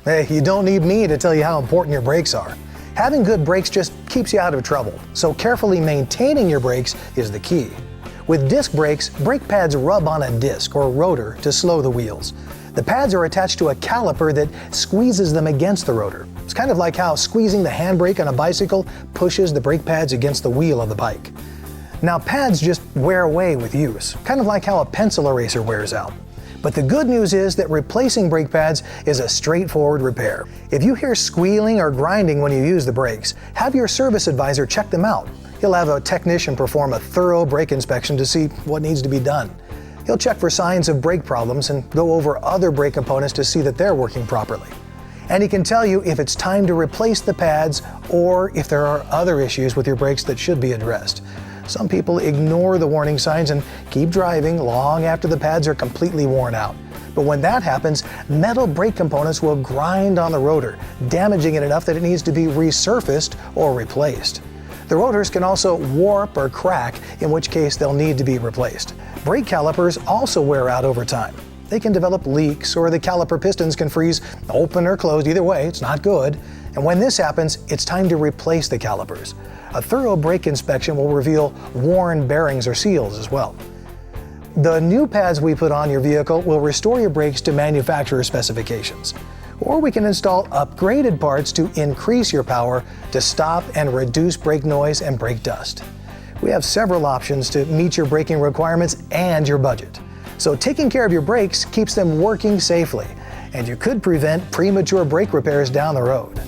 Hey, you don't need me to tell you how important your brakes are. Having good brakes just keeps you out of trouble, so carefully maintaining your brakes is the key. With disc brakes, brake pads rub on a disc or rotor to slow the wheels. The pads are attached to a caliper that squeezes them against the rotor. It's kind of like how squeezing the handbrake on a bicycle pushes the brake pads against the wheel of the bike. Now, pads just wear away with use, kind of like how a pencil eraser wears out. But the good news is that replacing brake pads is a straightforward repair. If you hear squealing or grinding when you use the brakes, have your service advisor check them out. He'll have a technician perform a thorough brake inspection to see what needs to be done. He'll check for signs of brake problems and go over other brake components to see that they're working properly. And he can tell you if it's time to replace the pads or if there are other issues with your brakes that should be addressed. Some people ignore the warning signs and keep driving long after the pads are completely worn out. But when that happens, metal brake components will grind on the rotor, damaging it enough that it needs to be resurfaced or replaced. The rotors can also warp or crack, in which case they'll need to be replaced. Brake calipers also wear out over time. They can develop leaks, or the caliper pistons can freeze open or closed. Either way, it's not good. And when this happens, it's time to replace the calipers. A thorough brake inspection will reveal worn bearings or seals as well. The new pads we put on your vehicle will restore your brakes to manufacturer specifications. Or we can install upgraded parts to increase your power to stop and reduce brake noise and brake dust. We have several options to meet your braking requirements and your budget. So taking care of your brakes keeps them working safely, and you could prevent premature brake repairs down the road.